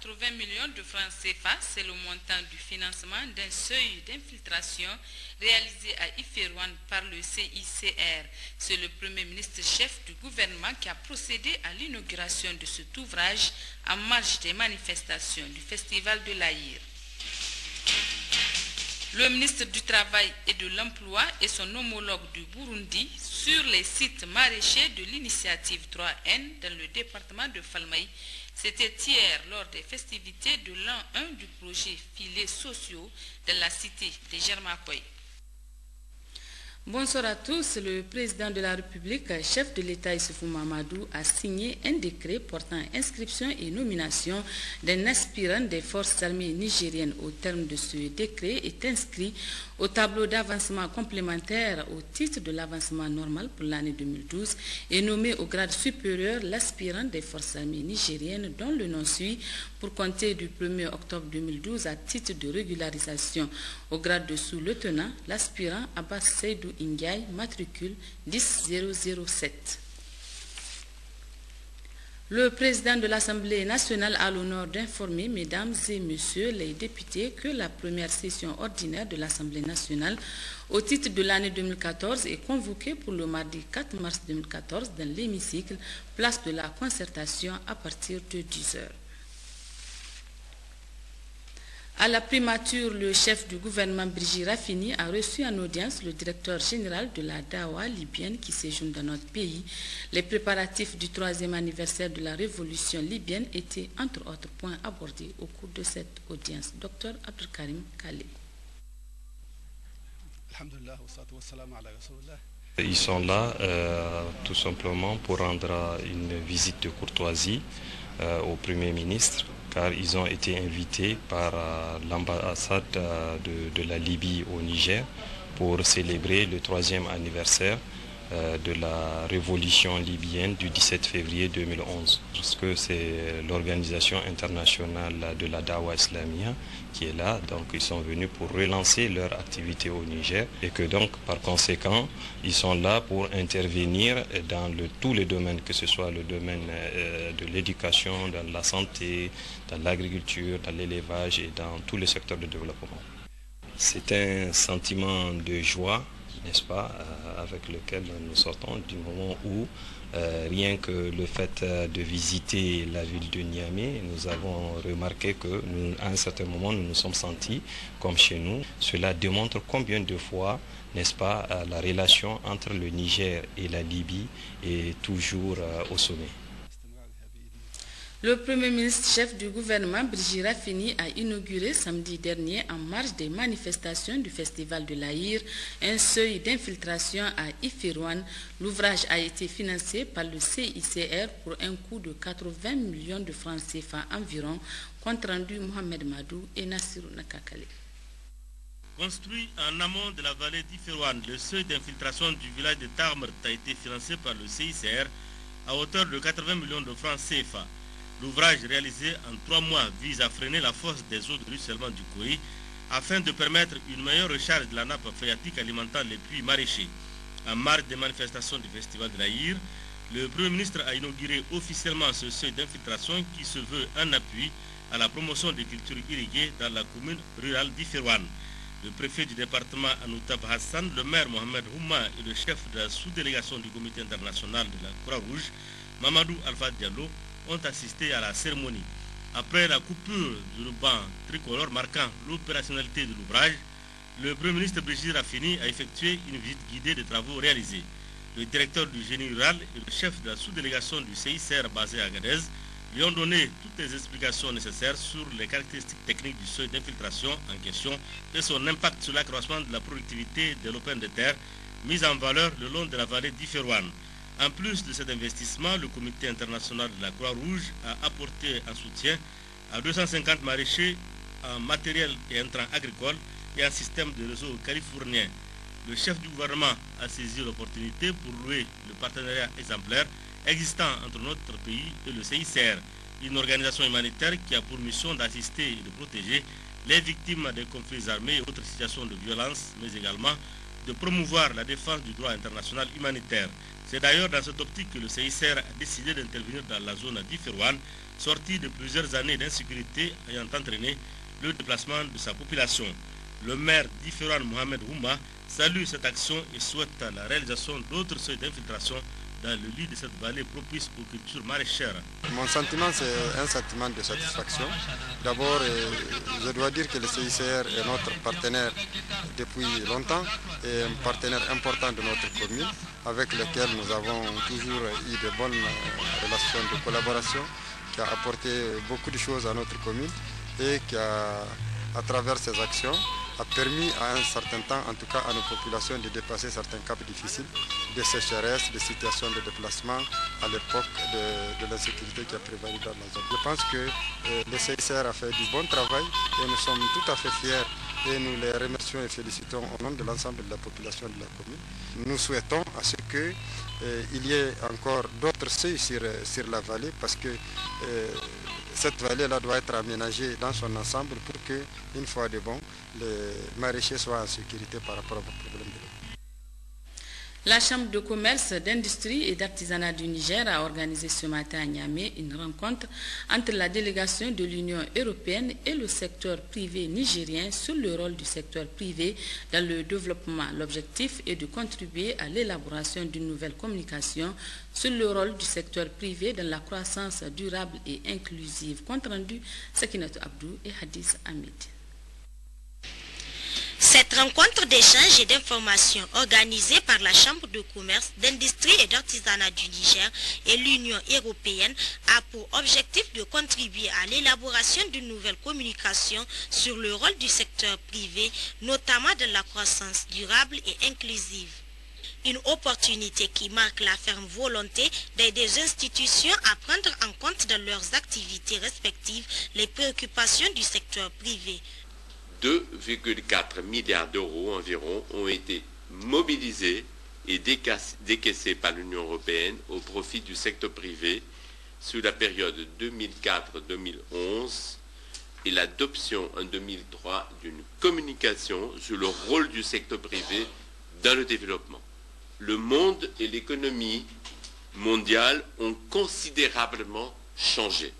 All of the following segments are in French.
80 millions de francs CFA, c'est le montant du financement d'un seuil d'infiltration réalisé à Iférouane par le CICR. C'est le Premier ministre chef du gouvernement qui a procédé à l'inauguration de cet ouvrage en marge des manifestations du Festival de l'Aïr. Le ministre du Travail et de l'Emploi et son homologue du Burundi sur les sites maraîchers de l'initiative 3N dans le département de Falmaï. C'était hier lors des festivités de l'an 1 du projet Filets sociaux de la cité de Germakoy. Bonsoir à tous. Le président de la République, chef de l'État Issoufou Mahamadou, a signé un décret portant inscription et nomination d'un aspirant des forces armées nigériennes. Au terme de ce décret est inscrit au tableau d'avancement complémentaire au titre de l'avancement normal pour l'année 2012 et nommé au grade supérieur l'aspirant des forces armées nigériennes dont le nom suit pour compter du 1er octobre 2012 à titre de régularisation. Au grade de sous-lieutenant, l'aspirant Abbas Seydou Ndiaye, matricule 10007. Le président de l'Assemblée nationale a l'honneur d'informer, mesdames et messieurs les députés, que la première session ordinaire de l'Assemblée nationale au titre de l'année 2014 est convoquée pour le mardi 4 mars 2014 dans l'hémicycle, place de la concertation à partir de 10 h. À la primature, le chef du gouvernement Brigitte Raffini a reçu en audience le directeur général de la Dawa libyenne qui séjourne dans notre pays. Les préparatifs du 3e anniversaire de la révolution libyenne étaient entre autres points abordés au cours de cette audience. Dr Abdelkarim Khalé. Ils sont là tout simplement pour rendre une visite de courtoisie au Premier ministre, car ils ont été invités par l'ambassade de la Libye au Niger pour célébrer le 3e anniversaire de la révolution libyenne du 17 février 2011. Parce que c'est l'organisation internationale de la Dawa Islamia qui est là, donc ils sont venus pour relancer leur activité au Niger et que donc par conséquent ils sont là pour intervenir dans tous les domaines, que ce soit le domaine de l'éducation, dans la santé, dans l'agriculture, dans l'élevage et dans tous les secteurs de développement. C'est un sentiment de joie, n'est-ce pas, avec lequel nous sortons du moment où rien que le fait de visiter la ville de Niamey, nous avons remarqué que à un certain moment nous nous sommes sentis comme chez nous. Cela démontre combien de fois, n'est-ce pas, la relation entre le Niger et la Libye est toujours au sommet. Le Premier ministre chef du gouvernement, Brigitte Raffini, a inauguré samedi dernier en marge des manifestations du Festival de l'Aïr un seuil d'infiltration à Iférouane. L'ouvrage a été financé par le CICR pour un coût de 80 millions de francs CFA environ, compte rendu Mohamed Madou et Nassirou Nakakale. Construit en amont de la vallée d'Iférouane, le seuil d'infiltration du village de Tarmert a été financé par le CICR à hauteur de 80 millions de francs CFA. L'ouvrage réalisé en 3 mois vise à freiner la force des eaux de ruissellement du Koui afin de permettre une meilleure recharge de la nappe phréatique alimentant les puits maraîchers. En marge des manifestations du Festival de l'Aïr, le Premier ministre a inauguré officiellement ce seuil d'infiltration qui se veut un appui à la promotion des cultures irriguées dans la commune rurale d'Iférouane. Le préfet du département Anoutab Hassan, le maire Mohamed Houma et le chef de la sous-délégation du comité international de la Croix-Rouge, Mamadou Alpha Diallo, ont assisté à la cérémonie. Après la coupure du ruban tricolore marquant l'opérationnalité de l'ouvrage, le Premier ministre Brigitte Raffini a effectué une visite guidée des travaux réalisés. Le directeur du génie rural et le chef de la sous-délégation du CICR basé à Agadez lui ont donné toutes les explications nécessaires sur les caractéristiques techniques du seuil d'infiltration en question et son impact sur l'accroissement de la productivité des lopins de terre mis en valeur le long de la vallée d'Iférouane. En plus de cet investissement, le comité international de la Croix-Rouge a apporté un soutien à 250 maraîchers en matériel et intrants agricoles et un système de réseau californien. Le chef du gouvernement a saisi l'opportunité pour louer le partenariat exemplaire existant entre notre pays et le CICR, une organisation humanitaire qui a pour mission d'assister et de protéger les victimes des conflits armés et autres situations de violence, mais également de promouvoir la défense du droit international humanitaire. C'est d'ailleurs dans cette optique que le CICR a décidé d'intervenir dans la zone d'Iferouane, sortie de plusieurs années d'insécurité ayant entraîné le déplacement de sa population. Le maire d'Iferouane, Mohamed Houma, salue cette action et souhaite la réalisation d'autres seuils d'infiltration dans le lit de cette vallée propice aux cultures maraîchères. Mon sentiment, c'est un sentiment de satisfaction. D'abord, je dois dire que le CICR est notre partenaire depuis longtemps et un partenaire important de notre commune, avec lequel nous avons toujours eu de bonnes relations de collaboration, qui a apporté beaucoup de choses à notre commune et qui a, à travers ses actions, a permis à un certain temps, en tout cas à nos populations, de dépasser certains caps difficiles, de sécheresse, de situations de déplacement à l'époque de l'insécurité qui a prévalu dans la zone. Je pense que le CICR a fait du bon travail et nous sommes tout à fait fiers et nous les remercions et félicitons au nom de l'ensemble de la population de la commune. Nous souhaitons à ce qu'il y ait encore d'autres seuils sur la vallée parce que cette vallée-là doit être aménagée dans son ensemble pour que, une fois de bon, les maraîchers soient en sécurité par rapport aux problèmes de l'eau. La Chambre de commerce, d'industrie et d'artisanat du Niger a organisé ce matin à Niamey une rencontre entre la délégation de l'Union européenne et le secteur privé nigérien sur le rôle du secteur privé dans le développement. L'objectif est de contribuer à l'élaboration d'une nouvelle communication sur le rôle du secteur privé dans la croissance durable et inclusive. Compte rendu, Sakinat Abdou et Hadis Hamid. Cette rencontre d'échange et d'information organisée par la Chambre de commerce, d'industrie et d'artisanat du Niger et l'Union européenne a pour objectif de contribuer à l'élaboration d'une nouvelle communication sur le rôle du secteur privé, notamment dans la croissance durable et inclusive. Une opportunité qui marque la ferme volonté des institutions à prendre en compte dans leurs activités respectives les préoccupations du secteur privé. 2,4 milliards d'euros environ ont été mobilisés et décaissés par l'Union européenne au profit du secteur privé sur la période 2004-2011 et l'adoption en 2003 d'une communication sur le rôle du secteur privé dans le développement. Le monde et l'économie mondiale ont considérablement changé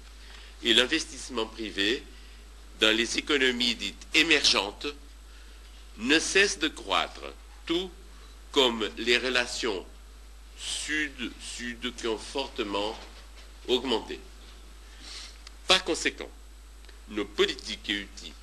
et l'investissement privé dans les économies dites émergentes ne cesse de croître, tout comme les relations sud-sud qui ont fortement augmenté. Par conséquent, nos politiques et outils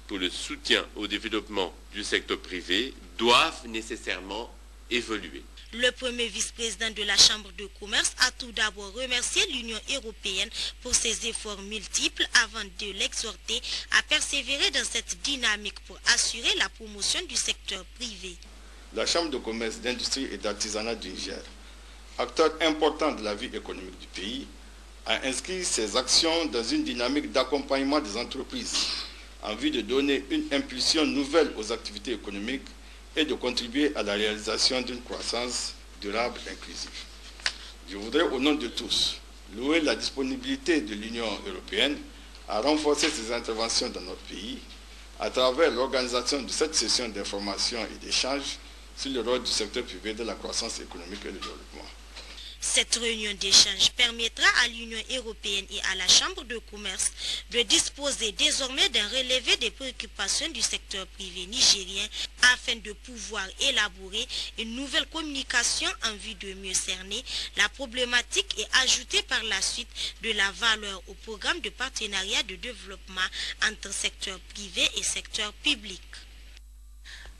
pour le soutien au développement du secteur privé doivent nécessairement évoluer. Le premier vice-président de la Chambre de commerce a tout d'abord remercié l'Union européenne pour ses efforts multiples avant de l'exhorter à persévérer dans cette dynamique pour assurer la promotion du secteur privé. La Chambre de commerce, d'industrie et d'artisanat du Niger, acteur important de la vie économique du pays, a inscrit ses actions dans une dynamique d'accompagnement des entreprises en vue de donner une impulsion nouvelle aux activités économiques et de contribuer à la réalisation d'une croissance durable et inclusive. Je voudrais, au nom de tous, louer la disponibilité de l'Union européenne à renforcer ses interventions dans notre pays à travers l'organisation de cette session d'information et d'échange sur le rôle du secteur privé de la croissance économique et du développement. Cette réunion d'échange permettra à l'Union européenne et à la Chambre de commerce de disposer désormais d'un relevé des préoccupations du secteur privé nigérien afin de pouvoir élaborer une nouvelle communication en vue de mieux cerner la problématique et ajouter par la suite de la valeur au programme de partenariat de développement entre secteur privé et secteur public.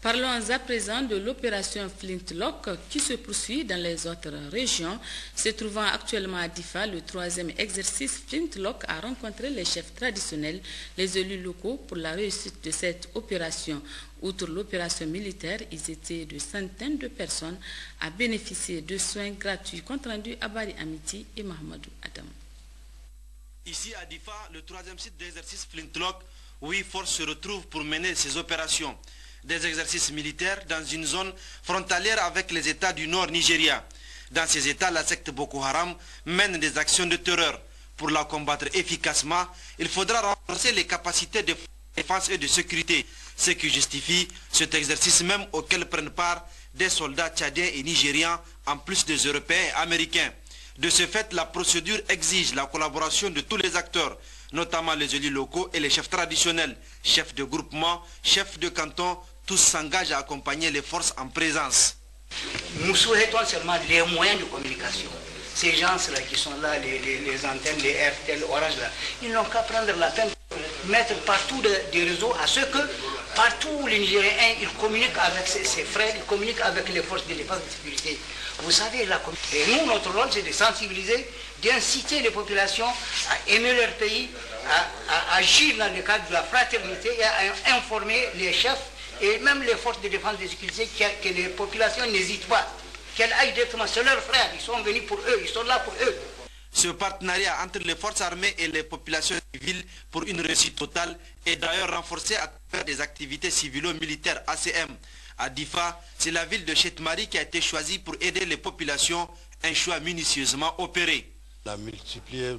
Parlons à présent de l'opération Flintlock qui se poursuit dans les autres régions. Se trouvant actuellement à Difa, le troisième exercice Flintlock a rencontré les chefs traditionnels, les élus locaux pour la réussite de cette opération. Outre l'opération militaire, ils étaient de centaines de personnes à bénéficier de soins gratuits. Compte rendu à Bari Amiti et Mahamadou Adam. Ici à Difa, le troisième site d'exercice Flintlock, où force se retrouve pour mener ces opérations. Des exercices militaires dans une zone frontalière avec les États du nord Nigeria. Dans ces États, la secte Boko Haram mène des actions de terreur. Pour la combattre efficacement, il faudra renforcer les capacités de défense et de sécurité. ce qui justifie cet exercice même auquel prennent part des soldats tchadiens et nigérians en plus des Européens et Américains. De ce fait, la procédure exige la collaboration de tous les acteurs, notamment les élus locaux et les chefs traditionnels, chefs de groupement, chefs de canton, tous s'engagent à accompagner les forces en présence. Nous souhaitons seulement les moyens de communication. Ces gens-là qui sont là, les antennes, les RTL, Orange, là, ils n'ont qu'à prendre la peine de mettre partout des réseaux à ce que partout les Nigériens, ils communiquent avec ses frères, ils communiquent avec les forces de défense et de sécurité. Vous savez, et nous, notre rôle, c'est de sensibiliser, d'inciter les populations à aimer leur pays, à agir dans le cadre de la fraternité et à informer les chefs et même les forces de défense et de sécurité que les populations n'hésitent pas, qu'elles aillent directement, c'est leurs frères, ils sont venus pour eux, ils sont là pour eux. Ce partenariat entre les forces armées et les populations civiles pour une réussite totale est d'ailleurs renforcé à travers des activités civilo-militaires ACM. À Difa, c'est la ville de Chetmari qui a été choisie pour aider les populations, un choix minutieusement opéré. On a multiplié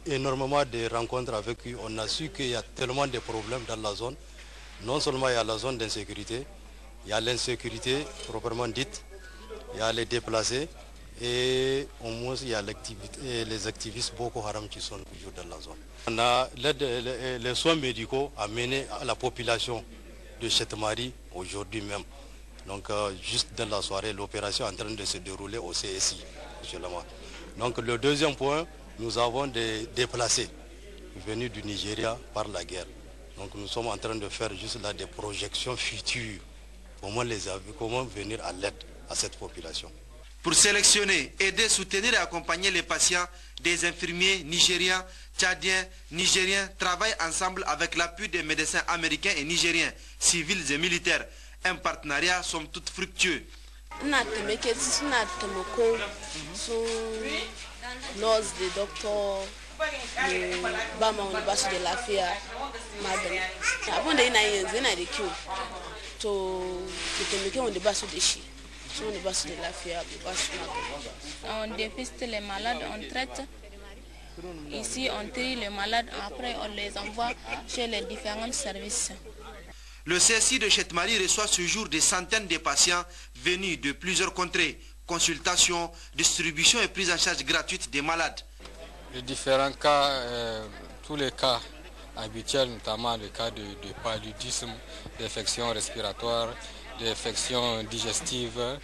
énormément de rencontres avec eux. On a su qu'il y a tellement de problèmes dans la zone. Non seulement il y a la zone d'insécurité, il y a l'insécurité proprement dite, il y a les déplacés et au moins il y a les activistes Boko Haram qui sont toujours dans la zone. On a les soins médicaux à mener à la population de Chetmari aujourd'hui même. Donc juste dans la soirée, l'opération est en train de se dérouler au CSI. Donc le deuxième point, nous avons des déplacés venus du Nigeria par la guerre. Donc nous sommes en train de faire juste là des projections futures. Comment venir à l'aide à cette population. Pour sélectionner, aider, soutenir et accompagner les patients, des infirmiers nigériens, tchadiens, nigériens travaillent ensemble avec l'appui des médecins américains et nigériens, civils et militaires. Un partenariat somme toute fructueux. On dépiste les malades, on traite. Ici, on trie les malades, après on les envoie chez les différents services. Le CSI de Chetmari reçoit ce jour des centaines de patients venus de plusieurs contrées. Consultation, distribution et prise en charge gratuite des malades. Les différents cas, tous les cas habituels, notamment le cas de paludisme, d'infections respiratoires, d'infections digestives,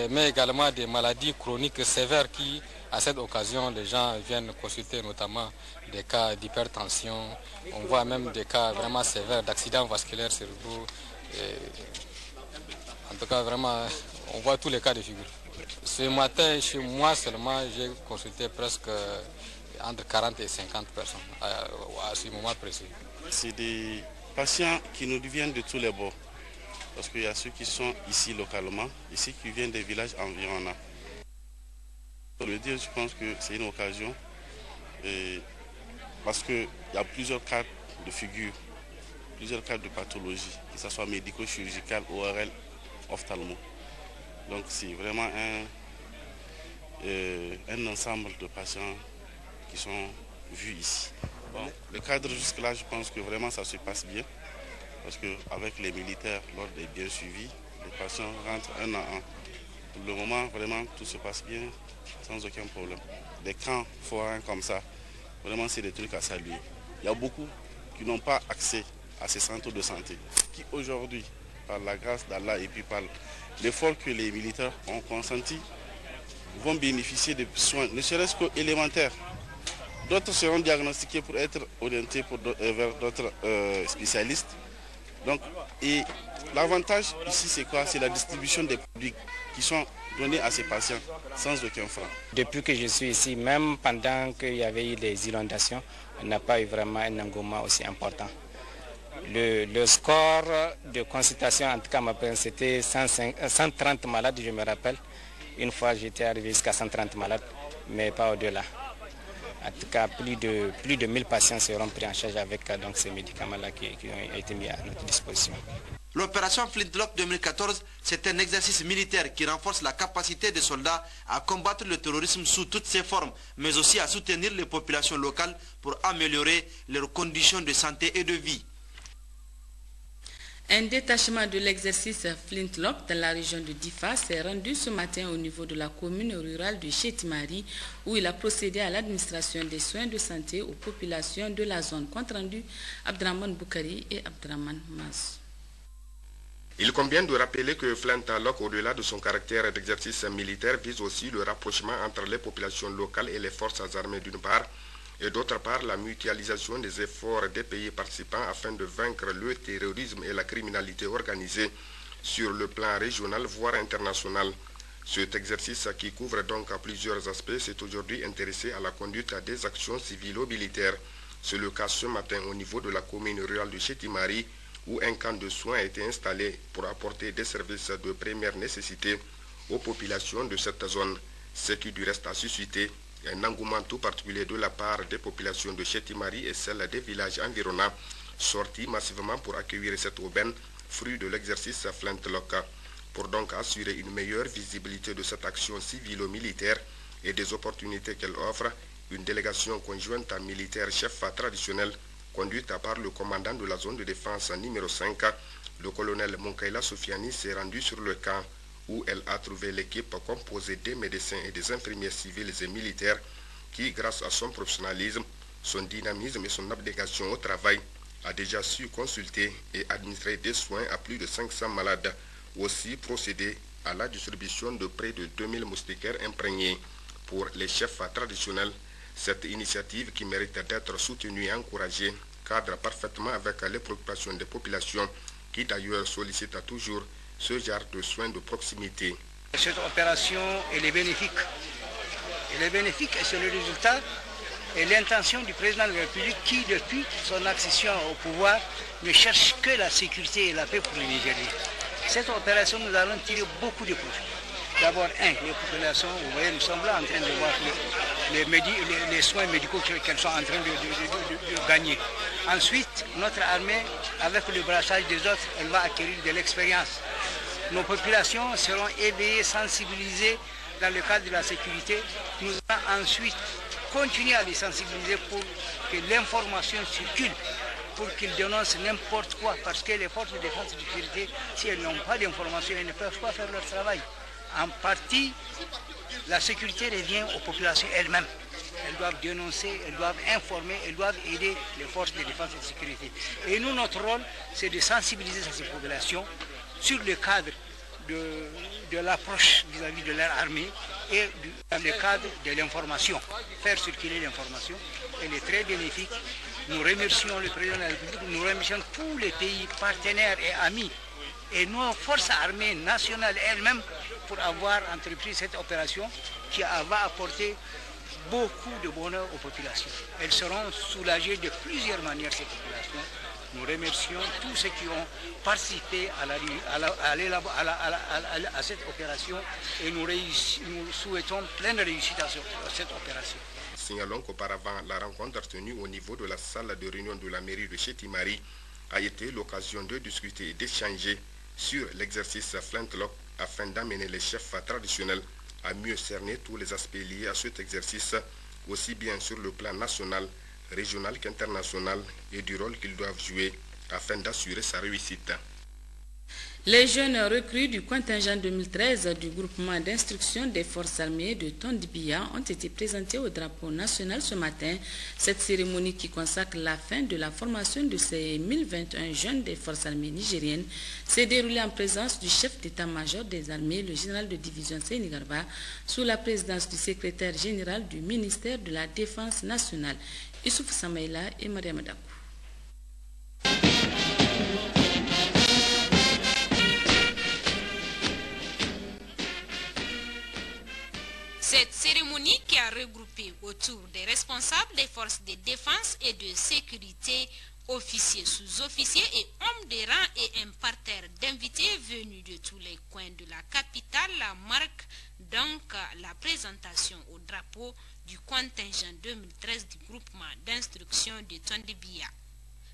mais également des maladies chroniques sévères qui, à cette occasion, les gens viennent consulter, notamment des cas d'hypertension. On voit même des cas vraiment sévères d'accidents vasculaires cérébraux. En tout cas, vraiment, on voit tous les cas de figure. Ce matin, chez moi seulement, j'ai consulté presque entre 40 et 50 personnes à ce moment précis. C'est des patients qui nous viennent de tous les bords. Parce qu'il y a ceux qui sont ici localement, ici qui viennent des villages environnants. Pour le dire, je pense que c'est une occasion, parce qu'il y a plusieurs cas de figure, plusieurs cas de pathologie, que ce soit médico-chirurgical, ORL, ophtalmo. Donc c'est vraiment un ensemble de patients qui sont vus ici. Bon, le cadre jusque-là, je pense que vraiment ça se passe bien. Parce qu'avec les militaires, l'ordre est bien suivi, les patients rentrent un à un. Pour le moment, vraiment, tout se passe bien, sans aucun problème. Des camps forains comme ça, vraiment, c'est des trucs à saluer. Il y a beaucoup qui n'ont pas accès à ces centres de santé, qui aujourd'hui, par la grâce d'Allah et puis par l'effort que les militaires ont consenti, vont bénéficier de soins, ne serait-ce qu'élémentaires. D'autres seront diagnostiqués pour être orientés vers d'autres spécialistes. Donc, et l'avantage ici, c'est quoi? C'est la distribution des produits qui sont donnés à ces patients sans aucun franc. Depuis que je suis ici, même pendant qu'il y avait eu des inondations, on n'a pas eu vraiment un engouement aussi important. Le score de consultation, en tout cas, c'était 130 malades, je me rappelle. Une fois, j'étais arrivé jusqu'à 130 malades, mais pas au-delà. En tout cas, plus de 1000 patients seront pris en charge avec donc, ces médicaments-là qui ont été mis à notre disposition. L'opération Flintlock 2014, c'est un exercice militaire qui renforce la capacité des soldats à combattre le terrorisme sous toutes ses formes, mais aussi à soutenir les populations locales pour améliorer leurs conditions de santé et de vie. Un détachement de l'exercice Flintlock dans la région de Difa s'est rendu ce matin au niveau de la commune rurale de Chétimari où il a procédé à l'administration des soins de santé aux populations de la zone. Compte rendu Abdraman Boukari et Abdraman Mas. Il convient de rappeler que Flintlock, au-delà de son caractère d'exercice militaire, vise aussi le rapprochement entre les populations locales et les forces armées d'une part, et d'autre part la mutualisation des efforts des pays participants afin de vaincre le terrorisme et la criminalité organisée sur le plan régional voire international. Cet exercice qui couvre donc plusieurs aspects s'est aujourd'hui intéressé à la conduite des actions civilo-militaires. C'est le cas ce matin au niveau de la commune rurale de Chétimari où un camp de soins a été installé pour apporter des services de première nécessité aux populations de cette zone, ce qui du reste a suscité un engouement tout particulier de la part des populations de Chétimari et celles des villages environnants, sortis massivement pour accueillir cette aubaine, fruit de l'exercice Flintlock. Pour donc assurer une meilleure visibilité de cette action civilo-militaire et des opportunités qu'elle offre, une délégation conjointe militaire chef traditionnel, conduite par le commandant de la zone de défense numéro 5, le colonel Monkaila Soufiani, s'est rendu sur le camp, où elle a trouvé l'équipe composée des médecins et des infirmiers civils et militaires qui, grâce à son professionnalisme, son dynamisme et son abnégation au travail, a déjà su consulter et administrer des soins à plus de 500 malades, aussi procéder à la distribution de près de 2000 moustiquaires imprégnés pour les chefs traditionnels. Cette initiative, qui mérite d'être soutenue et encouragée, cadre parfaitement avec les préoccupations des populations qui d'ailleurs sollicitent toujours ce genre de soins de proximité. Cette opération, elle est bénéfique. Elle est bénéfique et c'est le résultat et l'intention du président de la République qui, depuis son accession au pouvoir, ne cherche que la sécurité et la paix pour les Nigériens. Cette opération, nous allons tirer beaucoup de profits. D'abord, les populations, vous voyez, nous sommes là en train de voir les soins médicaux qu'elles sont en train de gagner. Ensuite, notre armée, avec le brassage des autres, elle va acquérir de l'expérience. Nos populations seront éveillées, sensibilisées dans le cadre de la sécurité. Nous allons ensuite continuer à les sensibiliser pour que l'information circule, pour qu'ils dénoncent n'importe quoi, parce que les forces de défense et de sécurité, si elles n'ont pas d'information, elles ne peuvent pas faire leur travail. En partie, la sécurité revient aux populations elles-mêmes. Elles doivent dénoncer, elles doivent informer, elles doivent aider les forces de défense et de sécurité. Et nous, notre rôle, c'est de sensibiliser ces populations sur le cadre de l'approche vis-à-vis de leur armée et dans le cadre de l'information. Faire circuler l'information, elle est très bénéfique. Nous remercions le président de la République, nous remercions tous les pays partenaires et amis et nos forces armées nationales elles-mêmes pour avoir entrepris cette opération qui va apporter beaucoup de bonheur aux populations. Elles seront soulagées de plusieurs manières, ces populations. Nous remercions tous ceux qui ont participé à cette opération et nous souhaitons pleine réussite à cette opération. Signalons qu'auparavant, la rencontre tenue au niveau de la salle de réunion de la mairie de Chétimari a été l'occasion de discuter et d'échanger sur l'exercice Flintlock afin d'amener les chefs traditionnels à mieux cerner tous les aspects liés à cet exercice, aussi bien sur le plan national, régional qu'international, et du rôle qu'ils doivent jouer afin d'assurer sa réussite. Les jeunes recrues du contingent 2013 du groupement d'instruction des forces armées de Tondibia ont été présentés au drapeau national ce matin. Cette cérémonie qui consacre la fin de la formation de ces 1021 jeunes des forces armées nigériennes s'est déroulée en présence du chef d'état-major des armées, le général de division Seyni Garba, sous la présidence du secrétaire général du ministère de la Défense nationale, Issouf Samaïla et Mariam Dakou. Cette cérémonie qui a regroupé autour des responsables des forces de défense et de sécurité, officiers, sous-officiers et hommes de rang et un parterre d'invités venus de tous les coins de la capitale marque donc la présentation au drapeau du contingent 2013 du groupement d'instruction de Tondibia.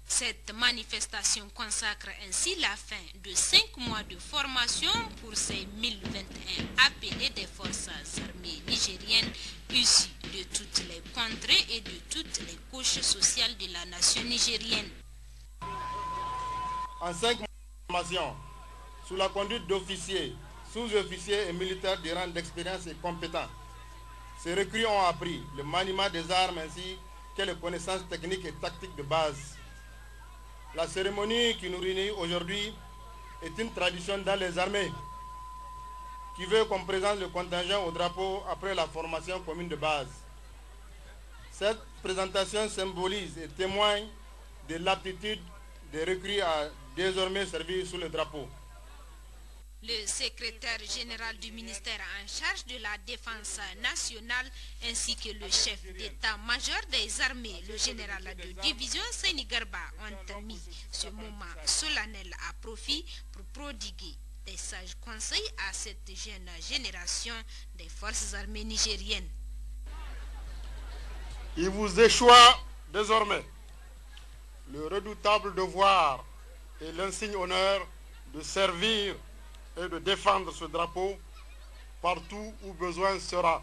Cette manifestation consacre ainsi la fin de 5 mois de formation pour ces 1021 appelés des forces armées nigériennes issus de toutes les contrées et de toutes les couches sociales de la nation nigérienne. En 5 mois Formation sous la conduite d'officiers, sous-officiers et militaires de rang d'expérience et compétents. Ces recrues ont appris le maniement des armes ainsi que les connaissances techniques et tactiques de base. La cérémonie qui nous réunit aujourd'hui est une tradition dans les armées qui veut qu'on présente le contingent au drapeau après la formation commune de base. Cette présentation symbolise et témoigne de l'aptitude des recrues à désormais servir sous le drapeau. Le secrétaire général du ministère en charge de la défense nationale ainsi que le chef d'état-major des armées, le général de division Seyni Garba, ont mis ce moment solennel à profit pour prodiguer des sages conseils à cette jeune génération des forces armées nigériennes. Il vous échoit désormais le redoutable devoir et l'insigne honneur de servir et de défendre ce drapeau partout où besoin sera,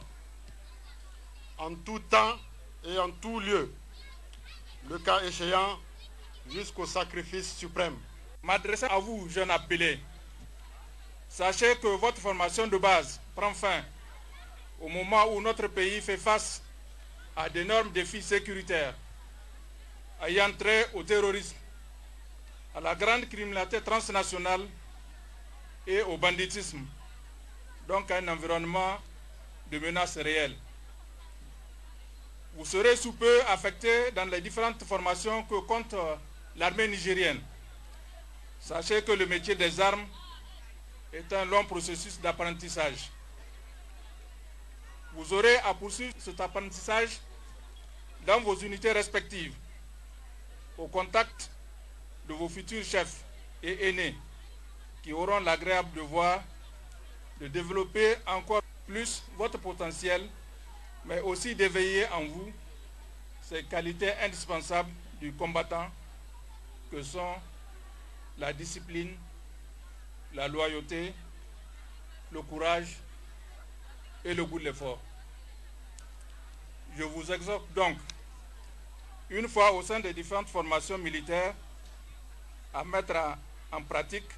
en tout temps et en tout lieu, le cas échéant jusqu'au sacrifice suprême. M'adressant à vous, jeunes appelés, sachez que votre formation de base prend fin au moment où notre pays fait face à d'énormes défis sécuritaires ayant trait au terrorisme, à la grande criminalité transnationale et au banditisme, donc un environnement de menaces réelles. Vous serez sous peu affectés dans les différentes formations que compte l'armée nigérienne. Sachez que le métier des armes est un long processus d'apprentissage. Vous aurez à poursuivre cet apprentissage dans vos unités respectives, au contact de vos futurs chefs et aînés, qui auront l'agréable devoir de développer encore plus votre potentiel, mais aussi d'éveiller en vous ces qualités indispensables du combattant que sont la discipline, la loyauté, le courage et le goût de l'effort. Je vous exhorte donc, une fois au sein des différentes formations militaires, à mettre en pratique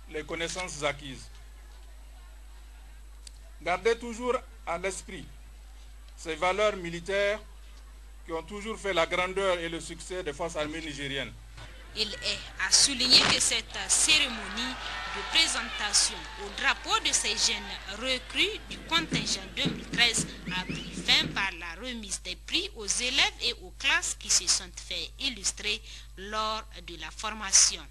les connaissances acquises. Gardez toujours à l'esprit ces valeurs militaires qui ont toujours fait la grandeur et le succès des forces armées nigériennes. Il est à souligner que cette cérémonie de présentation au drapeau de ces jeunes recrues du contingent 2013 a pris fin par la remise des prix aux élèves et aux classes qui se sont fait illustrer lors de la formation.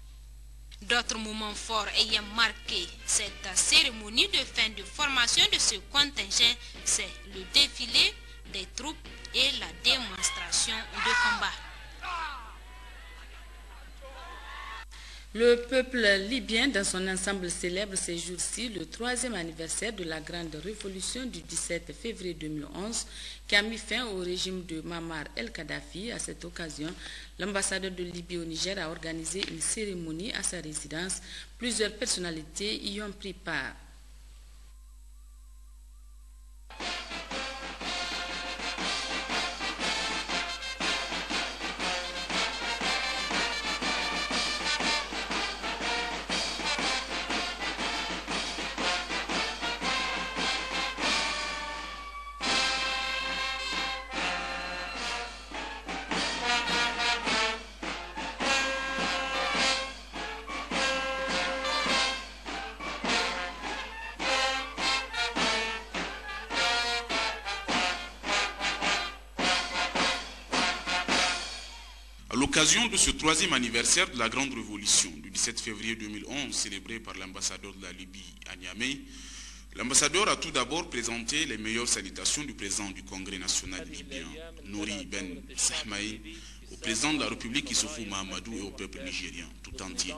D'autres moments forts ayant marqué cette cérémonie de fin de formation de ce contingent, c'est le défilé des troupes et la démonstration de combat. Le peuple libyen dans son ensemble célèbre ces jours-ci le 3e anniversaire de la grande révolution du 17 février 2011 qui a mis fin au régime de Muammar el-Kadhafi. À cette occasion, l'ambassadeur de Libye au Niger a organisé une cérémonie à sa résidence. Plusieurs personnalités y ont pris part. À l'occasion de ce 3e anniversaire de la Grande Révolution du 17 février 2011, célébré par l'ambassadeur de la Libye à Niamey, l'ambassadeur a tout d'abord présenté les meilleures salutations du président du Congrès national libyen, Nouri Ben Sahmaï, au président de la République Issoufou Mahamadou et au peuple nigérien tout entier.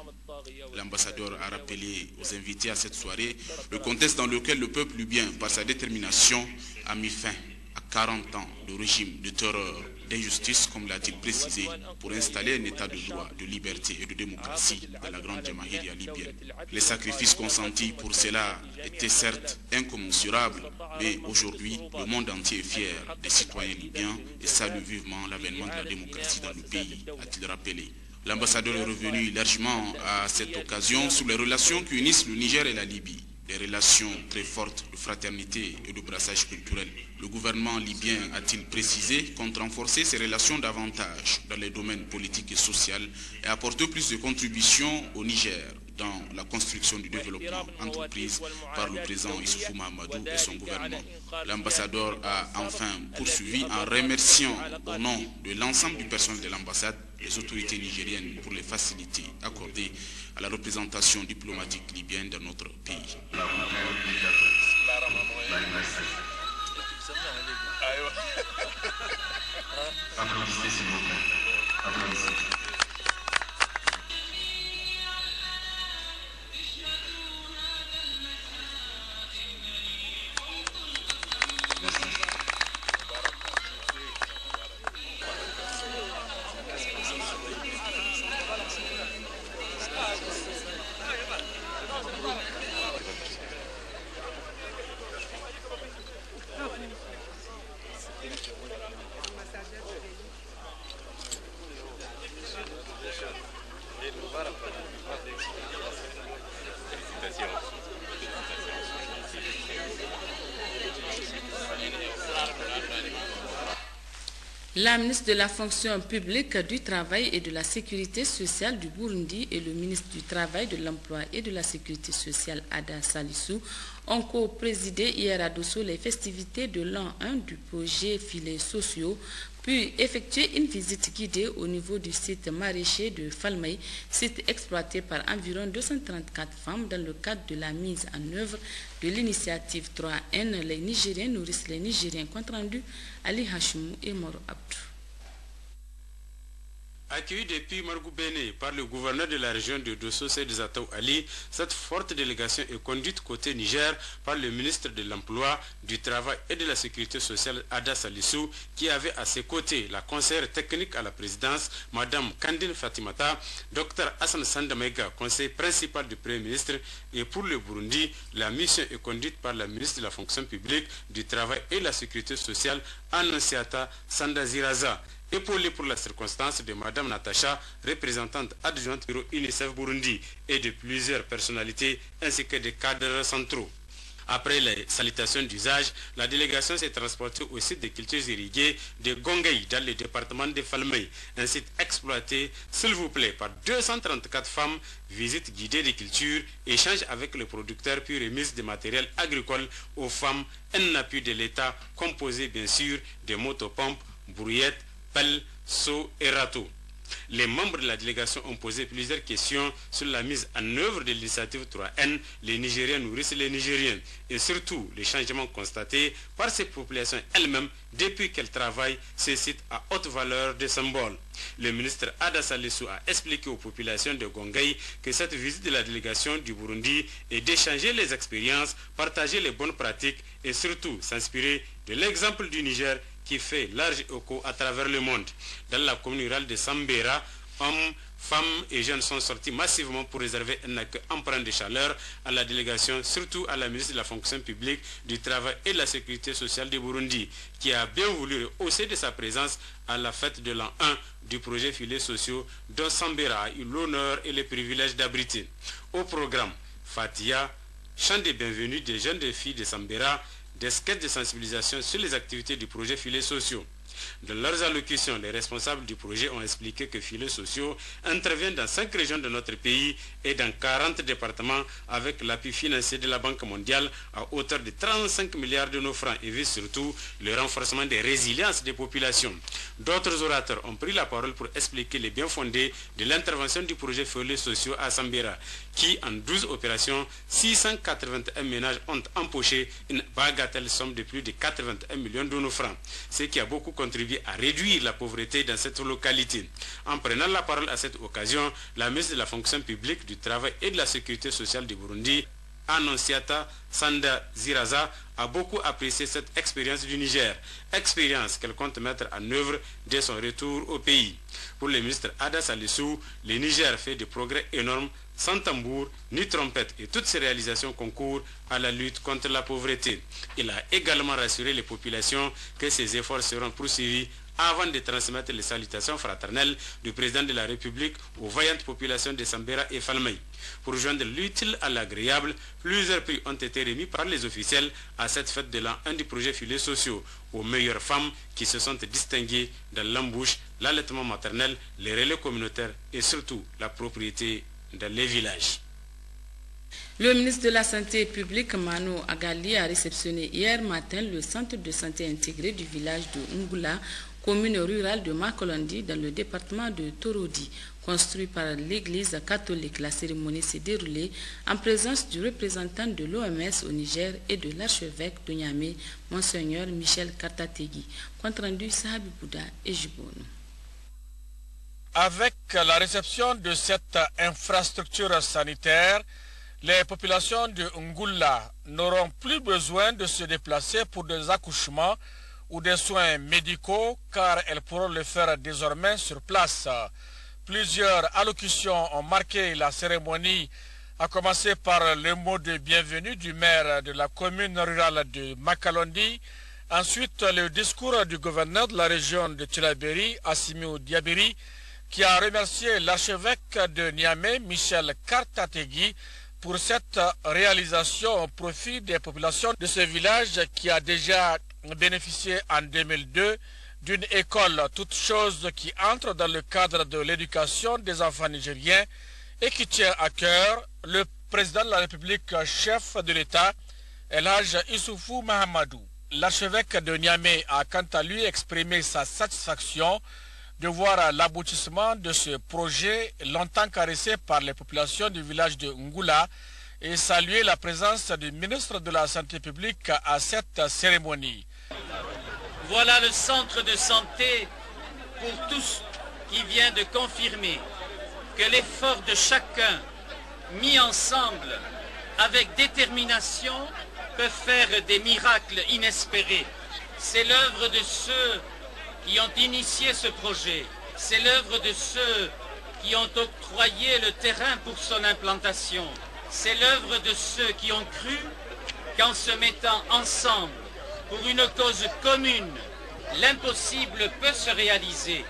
L'ambassadeur a rappelé aux invités à cette soirée le contexte dans lequel le peuple libyen, par sa détermination, a mis fin à 40 ans de régime de terreur, d'injustice, comme l'a-t-il précisé, pour installer un état de droit, de liberté et de démocratie dans la grande Jamahiriya libyenne. Les sacrifices consentis pour cela étaient certes incommensurables, mais aujourd'hui, le monde entier est fier des citoyens libyens et salue vivement l'avènement de la démocratie dans le pays, a-t-il rappelé. L'ambassadeur est revenu largement à cette occasion sur les relations qui unissent le Niger et la Libye. Des relations très fortes de fraternité et de brassage culturel. Le gouvernement libyen a-t-il précisé compte renforcer ses relations davantage dans les domaines politiques et sociaux et apporter plus de contributions au Niger dans la construction du développement entreprise par le président Issoufou Mahamadou et son gouvernement. L'ambassadeur a enfin poursuivi en remerciant au nom de l'ensemble du personnel de l'ambassade les autorités nigériennes pour les facilités accordées à la représentation diplomatique libyenne dans notre pays. Applaudissez s'il vous plaît. Applaudissez. La ministre de la fonction publique, du travail et de la sécurité sociale du Burundi et le ministre du travail, de l'emploi et de la sécurité sociale Ada Salissou ont co-présidé hier à Dosso les festivités de l'an 1 du projet Filets sociaux, puis effectuer une visite guidée au niveau du site maraîcher de Falmaï, site exploité par environ 234 femmes dans le cadre de la mise en œuvre de l'initiative 3N. Les Nigériens nourrissent les Nigériens. Compte rendu Ali Hachimou et Moro Abdou. Accueilli depuis Margoubéné par le gouverneur de la région de Dosso, Seyd Zataou Ali, cette forte délégation est conduite côté Niger par le ministre de l'Emploi, du Travail et de la Sécurité sociale Ada Salissou, qui avait à ses côtés la conseillère technique à la présidence, Madame Kandine Fatimata, Dr Hassan Sandamega, conseiller principal du Premier ministre, et pour le Burundi, la mission est conduite par la ministre de la Fonction publique, du Travail et de la Sécurité sociale, Annonciata Sandaziraza. Épaulée pour la circonstance de Madame Natacha, représentante adjointe du bureau UNICEF Burundi, et de plusieurs personnalités ainsi que des cadres centraux. Après les salutations d'usage, la délégation s'est transportée au site des cultures irriguées de Gongaï dans le département de Falmey, un site exploité, s'il vous plaît, par 234 femmes, visite guidée des cultures, échange avec les producteurs puis remise de matériel agricole aux femmes, un appui de l'État composé bien sûr de motopompes, brouillettes, pelles, seaux et râteaux. Les membres de la délégation ont posé plusieurs questions sur la mise en œuvre de l'initiative 3N, les Nigériens nourrissent les Nigériens, et surtout les changements constatés par ces populations elles-mêmes depuis qu'elles travaillent ces sites à haute valeur de symbole. Le ministre Ada Salissou a expliqué aux populations de Gongaï que cette visite de la délégation du Burundi est d'échanger les expériences, partager les bonnes pratiques et surtout s'inspirer de l'exemple du Niger qui fait large écho à travers le monde. Dans la commune rurale de Sambera, hommes, femmes et jeunes sont sortis massivement pour réserver un accueil empreint de chaleur à la délégation, surtout à la ministre de la Fonction publique, du Travail et de la Sécurité sociale du Burundi, qui a bien voulu rehausser de sa présence à la fête de l'an 1 du projet Filets sociaux, dont Sambera a eu l'honneur et le privilège d'abriter. Au programme, Fatia, chant de bienvenue des jeunes filles de Sambera, des sketchs de sensibilisation sur les activités du projet Filets sociaux. Dans leurs allocutions, les responsables du projet ont expliqué que Filets sociaux interviennent dans 5 régions de notre pays et dans 40 départements avec l'appui financier de la Banque mondiale à hauteur de 35 milliards de nos francs et vise surtout le renforcement des résiliences des populations. D'autres orateurs ont pris la parole pour expliquer les biens fondés de l'intervention du projet Filets sociaux à Sambera, qui en 12 opérations, 681 ménages ont empoché une bagatelle somme de plus de 81 millions de nos francs, ce qui a beaucoup contribué à réduire la pauvreté dans cette localité. En prenant la parole à cette occasion, la ministre de la Fonction publique, du Travail et de la Sécurité sociale du Burundi, Annonciata Sandaziraza, a beaucoup apprécié cette expérience du Niger, expérience qu'elle compte mettre en œuvre dès son retour au pays. Pour le ministre Ada Salissou, le Niger fait des progrès énormes sans tambour ni trompette et toutes ces réalisations concourent à la lutte contre la pauvreté. Il a également rassuré les populations que ces efforts seront poursuivis avant de transmettre les salutations fraternelles du président de la République aux vaillantes populations de Sambera et Falmey. Pour joindre l'utile à l'agréable, plusieurs prix ont été remis par les officiels à cette fête de l'an 1 du projet Filets sociaux aux meilleures femmes qui se sont distinguées dans l'embouche, l'allaitement maternel, les relais communautaires et surtout la propriété dans les villages. Le ministre de la Santé publique, Manu Agali, a réceptionné hier matin le centre de santé intégré du village de Ngula, commune rurale de Makolondi, dans le département de Torodi. Construit par l'église catholique, la cérémonie s'est déroulée en présence du représentant de l'OMS au Niger et de l'archevêque de Niamey, Monseigneur Michel Kartategui. Compte rendu Sahabi Bouda et Jibono. Avec la réception de cette infrastructure sanitaire, les populations de Ngula n'auront plus besoin de se déplacer pour des accouchements ou des soins médicaux car elles pourront le faire désormais sur place. Plusieurs allocutions ont marqué la cérémonie, à commencer par le mot de bienvenue du maire de la commune rurale de Makalondi, ensuite le discours du gouverneur de la région de Tillabéri, Assimiou Diabéri, qui a remercié l'archevêque de Niamey, Michel Kartategui, pour cette réalisation au profit des populations de ce village qui a déjà bénéficié en 2002 d'une école, toute chose qui entre dans le cadre de l'éducation des enfants nigériens et qui tient à cœur le président de la République, chef de l'État, El Hadj Issoufou Mahamadou. L'archevêque de Niamey a quant à lui exprimé sa satisfaction de voir l'aboutissement de ce projet longtemps caressé par les populations du village de Ngula et saluer la présence du ministre de la Santé publique à cette cérémonie. Voilà le centre de santé pour tous qui vient de confirmer que l'effort de chacun mis ensemble avec détermination peut faire des miracles inespérés. C'est l'œuvre de ceux qui ont initié ce projet. C'est l'œuvre de ceux qui ont octroyé le terrain pour son implantation. C'est l'œuvre de ceux qui ont cru qu'en se mettant ensemble pour une cause commune, l'impossible peut se réaliser.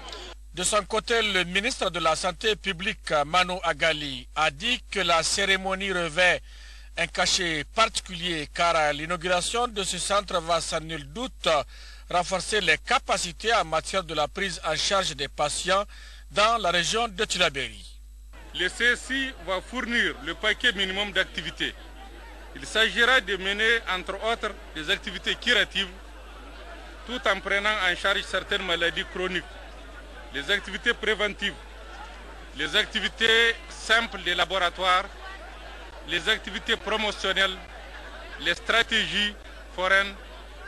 De son côté, le ministre de la Santé publique, Manu Agali, a dit que la cérémonie revêt un cachet particulier car l'inauguration de ce centre va sans nul doute renforcer les capacités en matière de la prise en charge des patients dans la région de Tillabéri. Le CSI va fournir le paquet minimum d'activités. Il s'agira de mener, entre autres, des activités curatives, tout en prenant en charge certaines maladies chroniques, les activités préventives, les activités simples des laboratoires, les activités promotionnelles, les stratégies foraines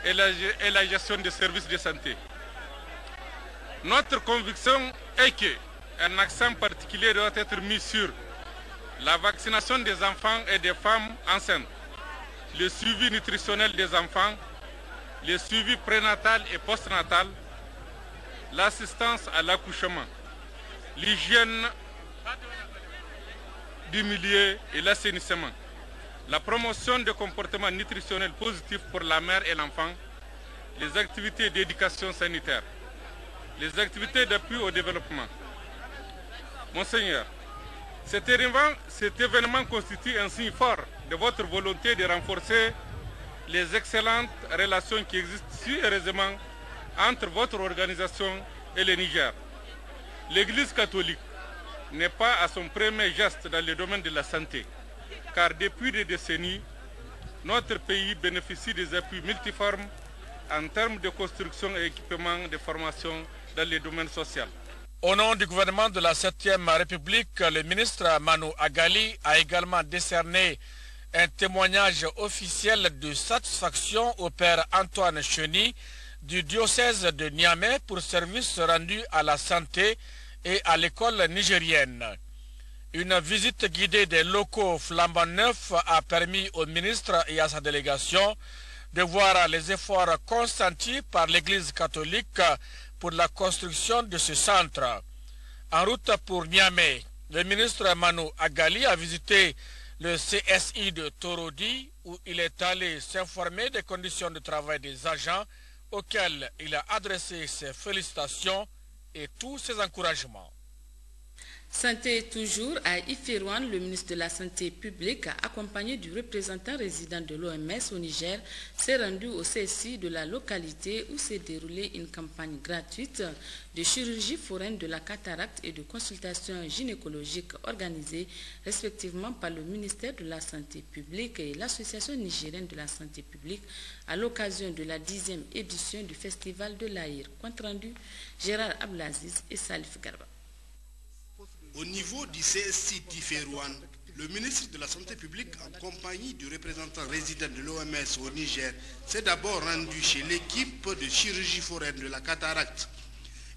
et la gestion des services de santé. Notre conviction est qu'un accent particulier doit être mis sur la vaccination des enfants et des femmes enceintes, le suivi nutritionnel des enfants, le suivi prénatal et postnatal, l'assistance à l'accouchement, l'hygiène du milieu et l'assainissement, la promotion de comportements nutritionnels positifs pour la mère et l'enfant, les activités d'éducation sanitaire, les activités d'appui au développement. Monseigneur, cet événement constitue un signe fort de votre volonté de renforcer les excellentes relations qui existent si heureusement entre votre organisation et le Niger. L'Église catholique n'est pas à son premier geste dans le domaine de la santé, car depuis des décennies, notre pays bénéficie des appuis multiformes en termes de construction et équipement de formation dans le domaine social. Au nom du gouvernement de la 7e République, le ministre Manu Agali a également décerné un témoignage officiel de satisfaction au père Antoine Cheny du diocèse de Niamey pour services rendus à la santé et à l'école nigérienne. Une visite guidée des locaux flambant neufs a permis au ministre et à sa délégation de voir les efforts consentis par l'Église catholique pour la construction de ce centre. En route pour Niamey, le ministre Manu Agali a visité le CSI de Torodi où il est allé s'informer des conditions de travail des agents auquel il a adressé ses félicitations et tous ses encouragements. Santé toujours, à Iférouane, le ministre de la Santé publique, accompagné du représentant résident de l'OMS au Niger, s'est rendu au CSI de la localité où s'est déroulée une campagne gratuite de chirurgie foraine de la cataracte et de consultation gynécologique organisée respectivement par le ministère de la Santé publique et l'Association nigérienne de la santé publique à l'occasion de la 10e édition du Festival de l'Aïr. Compte rendu, Gérard Ablaziz et Salif Garba. Au niveau du CSI d'Iférouane, le ministre de la Santé publique, en compagnie du représentant résident de l'OMS au Niger, s'est d'abord rendu chez l'équipe de chirurgie foraine de la cataracte.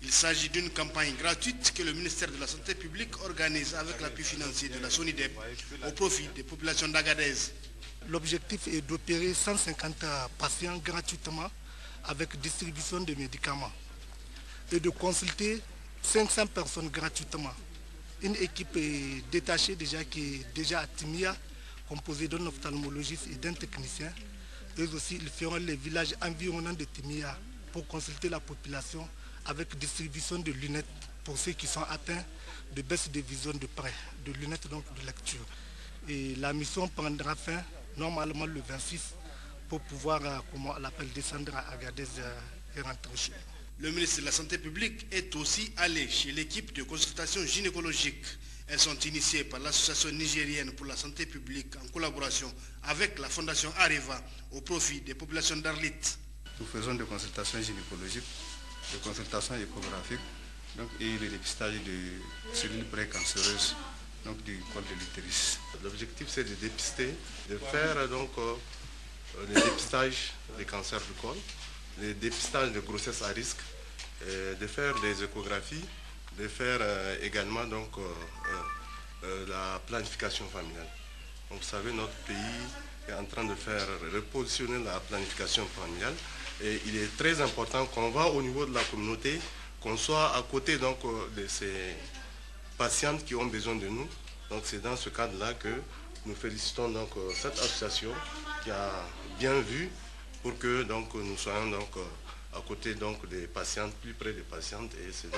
Il s'agit d'une campagne gratuite que le ministère de la Santé publique organise avec l'appui financier de la SONIDEP au profit des populations d'Agadez. L'objectif est d'opérer 150 patients gratuitement avec distribution de médicaments et de consulter 500 personnes gratuitement. Une équipe est détachée qui est déjà à Timia, composée d'un ophtalmologiste et d'un technicien. Eux aussi, ils feront les villages environnants de Timia pour consulter la population avec distribution de lunettes pour ceux qui sont atteints de baisse de vision de près, de lunettes donc de lecture. Et la mission prendra fin normalement le 26 pour pouvoir, comment on l'appelle, descendre à Agadez et rentrer chez nous. Le ministre de la Santé publique est aussi allé chez l'équipe de consultation gynécologique. Elles sont initiées par l'Association nigérienne pour la santé publique en collaboration avec la Fondation Areva au profit des populations d'Arlit. Nous faisons des consultations gynécologiques, des consultations échographiques et le dépistage de cellules précancéreuses du col de l'utérus. L'objectif c'est de dépister, de faire le dépistage des cancers du col, le dépistage de grossesse à risque, de faire des échographies, de faire également la planification familiale. Donc, vous savez, notre pays est en train de faire repositionner la planification familiale et il est très important qu'on va au niveau de la communauté, qu'on soit à côté de ces patientes qui ont besoin de nous. Donc c'est dans ce cadre-là que nous félicitons cette association qui a bien vu pour que nous soyons à côté des patientes, plus près des patientes, et c'est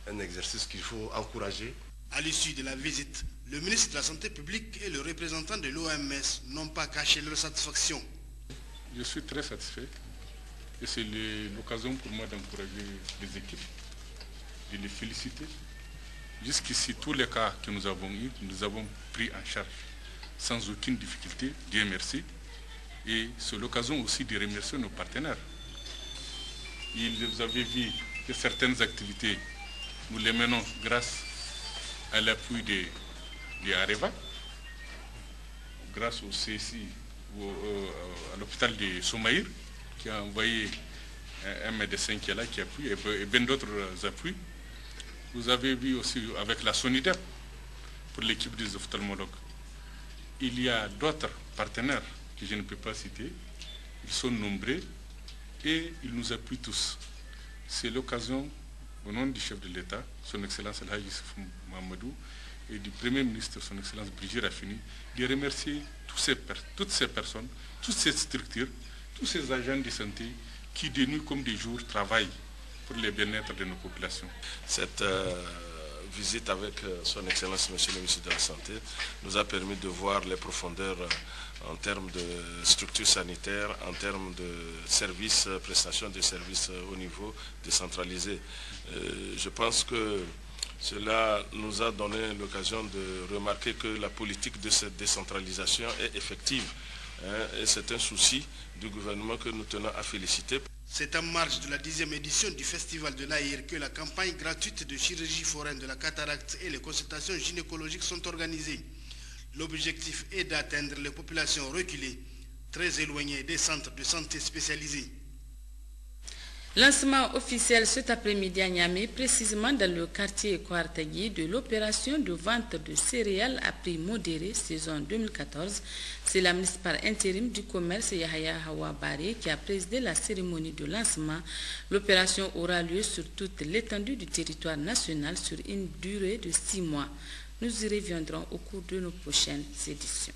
un exercice qu'il faut encourager. À l'issue de la visite, le ministre de la Santé publique et le représentant de l'OMS n'ont pas caché leur satisfaction. Je suis très satisfait et c'est l'occasion pour moi d'encourager les équipes, de les féliciter. Jusqu'ici, tous les cas que nous avons eus, nous avons pris en charge sans aucune difficulté, Dieu merci. Et c'est l'occasion aussi de remercier nos partenaires. Vous avez vu que certaines activités, nous les menons grâce à l'appui de Areva, grâce au CSI, à l'hôpital de Somaïr, qui a envoyé un médecin qui est là, qui appuie, et bien d'autres appuis. Vous avez vu aussi avec la SONIDEP, pour l'équipe des ophtalmologues. Il y a d'autres partenaires que je ne peux pas citer. Ils sont nombreux et ils nous appuient tous. C'est l'occasion, au nom du chef de l'État, son Excellence El Hadji Issoufou Mahamadou, et du Premier ministre, son Excellence Brigitte Raffini, de remercier toutes ces personnes, toutes ces structures, tous ces agents de santé qui de nuit comme de jour travaillent pour le bien-être de nos populations. Cette visite avec son Excellence Monsieur le ministre de la Santé nous a permis de voir les profondeurs en termes de structures sanitaires, en termes de services, prestations de services au niveau décentralisé. Je pense que cela nous a donné l'occasion de remarquer que la politique de cette décentralisation est effective. Et c'est un souci du gouvernement que nous tenons à féliciter. C'est en marge de la 10e édition du Festival de l'Aïr que la campagne gratuite de chirurgie foraine de la cataracte et les consultations gynécologiques sont organisées. L'objectif est d'atteindre les populations reculées, très éloignées des centres de santé spécialisés. Lancement officiel cet après-midi à Niamey, précisément dans le quartier Kouartagui, de l'opération de vente de céréales à prix modéré saison 2014. C'est la ministre par intérim du commerce Yahya Hawa Baré qui a présidé la cérémonie de lancement. L'opération aura lieu sur toute l'étendue du territoire national sur une durée de 6 mois. Nous y reviendrons au cours de nos prochaines éditions.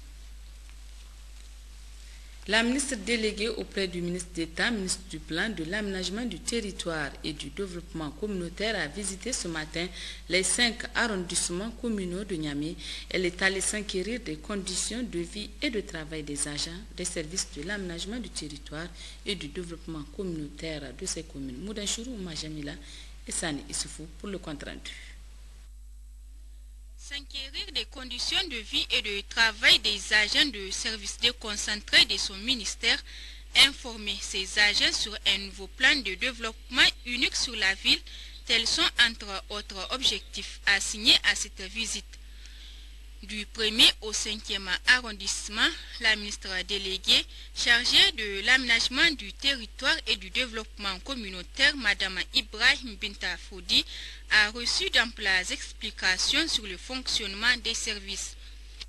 La ministre déléguée auprès du ministre d'État, ministre du Plan, de l'Aménagement du Territoire et du Développement communautaire a visité ce matin les 5 arrondissements communaux de Niamey. Elle est allée s'enquérir des conditions de vie et de travail des agents des services de l'aménagement du territoire et du développement communautaire de ces communes. Moudanchourou Majamila et Sani Issoufou pour le compte-rendu. S'enquérir des conditions de vie et de travail des agents de services déconcentrés de son ministère, informer ces agents sur un nouveau plan de développement unique sur la ville, tels sont entre autres objectifs assignés à cette visite. Du 1er au 5e arrondissement, la ministre déléguée chargée de l'aménagement du territoire et du développement communautaire, Mme Ibrahim Binta Foudi, a reçu d'amples explications sur le fonctionnement des services.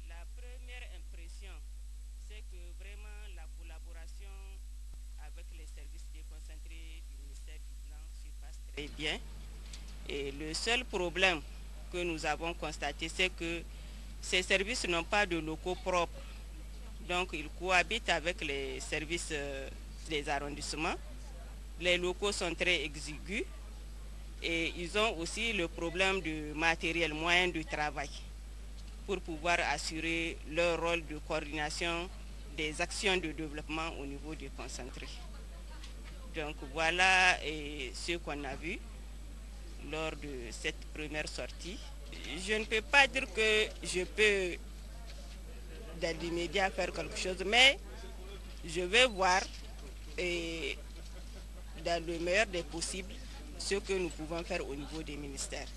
La première impression, c'est que vraiment la collaboration avec les services déconcentrés du ministère du Plan se passe très bien. Et le seul problème que nous avons constaté, c'est que ces services n'ont pas de locaux propres. Donc ils cohabitent avec les services des arrondissements. Les locaux sont très exigus et ils ont aussi le problème du matériel, moyen de travail pour pouvoir assurer leur rôle de coordination des actions de développement au niveau des concentrés. Donc voilà ce qu'on a vu lors de cette première sortie. Je ne peux pas dire que je peux dans l'immédiat faire quelque chose, mais je vais voir dans le meilleur des possibles ce que nous pouvons faire au niveau des ministères.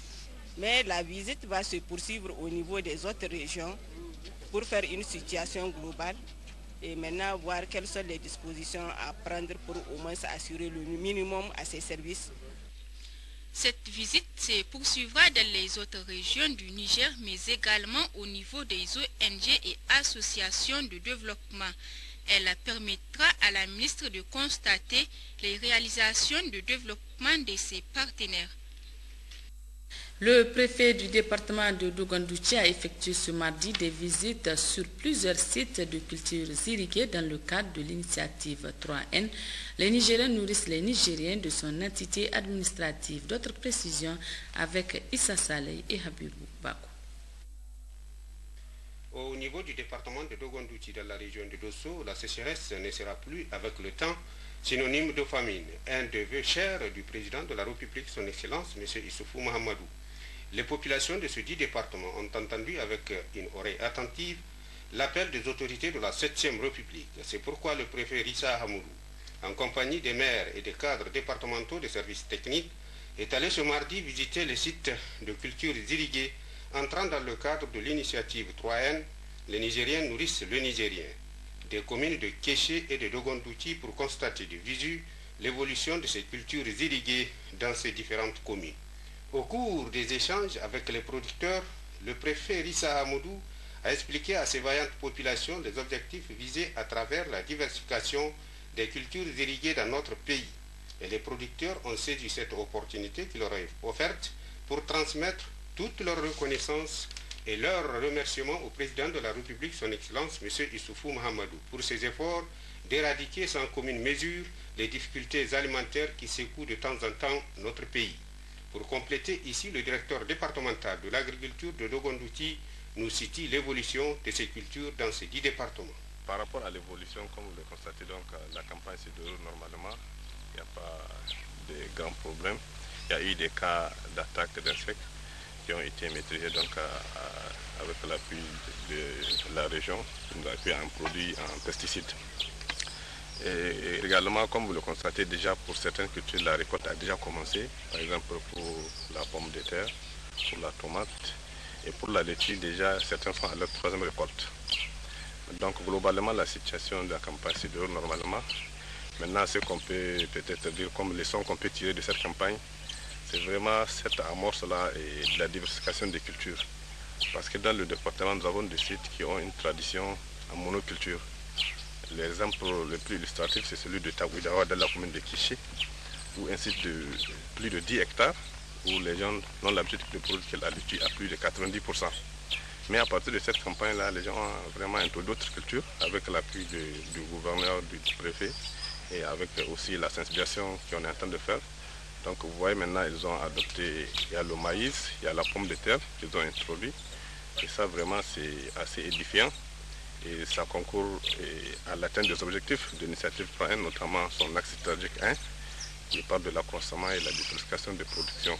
Mais la visite va se poursuivre au niveau des autres régions pour faire une situation globale et maintenant voir quelles sont les dispositions à prendre pour au moins assurer le minimum à ces services. Cette visite se poursuivra dans les autres régions du Niger, mais également au niveau des ONG et associations de développement. Elle permettra à la ministre de constater les réalisations de développement de ses partenaires. Le préfet du département de Dogondouchi a effectué ce mardi des visites sur plusieurs sites de cultures irriguées dans le cadre de l'initiative 3N. Les Nigériens nourrissent les Nigériens de son entité administrative. D'autres précisions avec Issa Saleh et Habibou Bakou. Au niveau du département de Dogondouchi, dans la région de Dosso, la sécheresse ne sera plus avec le temps synonyme de famine. Un des vœux chers du président de la République, son Excellence, M. Issoufou Mahamadou. Les populations de ce 10 départements ont entendu avec une oreille attentive l'appel des autorités de la 7e République. C'est pourquoi le préfet Rissa Hamoudou, en compagnie des maires et des cadres départementaux des services techniques, est allé ce mardi visiter les sites de cultures irriguées entrant dans le cadre de l'initiative 3N, les Nigériens nourrissent le Nigérien, des communes de Kéché et de Dogondouchi pour constater de visu l'évolution de ces cultures irriguées dans ces différentes communes. Au cours des échanges avec les producteurs, le préfet Rissa Hamoudou a expliqué à ces vaillantes populations les objectifs visés à travers la diversification des cultures irriguées dans notre pays. Et les producteurs ont saisi cette opportunité qui leur est offerte pour transmettre toute leur reconnaissance et leur remerciement au président de la République, son Excellence, M. Issoufou Mahamadou, pour ses efforts d'éradiquer sans commune mesure les difficultés alimentaires qui secouent de temps en temps notre pays. Pour compléter ici, le directeur départemental de l'agriculture de Dogondouchi nous cite l'évolution de ces cultures dans ces 10 départements. Par rapport à l'évolution, comme vous le constatez, donc, la campagne se déroule normalement. Il n'y a pas de grands problèmes. Il y a eu des cas d'attaque d'insectes qui ont été maîtrisés donc, avec l'appui de la région, qui nous a appuyé un produit en pesticides. Et également, comme vous le constatez déjà, pour certaines cultures, la récolte a déjà commencé. Par exemple, pour la pomme de terre, pour la tomate et pour la laitue, déjà, certains sont à leur 3e récolte. Donc, globalement, la situation de la campagne se déroule normalement. Maintenant, ce qu'on peut peut-être dire comme leçon qu'on peut tirer de cette campagne, c'est vraiment cette amorce-là et de la diversification des cultures. Parce que dans le département, nous avons des sites qui ont une tradition en monoculture. L'exemple le plus illustratif, c'est celui de Taouidawa dans la commune de Kiché, où un site de plus de 10 hectares, où les gens ont l'habitude de produire la laitue à plus de 90%. Mais à partir de cette campagne-là, les gens ont vraiment introduit d'autres cultures avec l'appui du gouverneur, du préfet et avec aussi la sensibilisation qu'on est en train de faire. Donc vous voyez maintenant, ils ont adopté, il y a le maïs, il y a la pomme de terre qu'ils ont introduit. Et ça vraiment c'est assez édifiant et ça concourt à l'atteinte des objectifs de l'initiative PROAN, notamment son axe stratégique 1, qui parle de l'accroissement et la diversification des productions.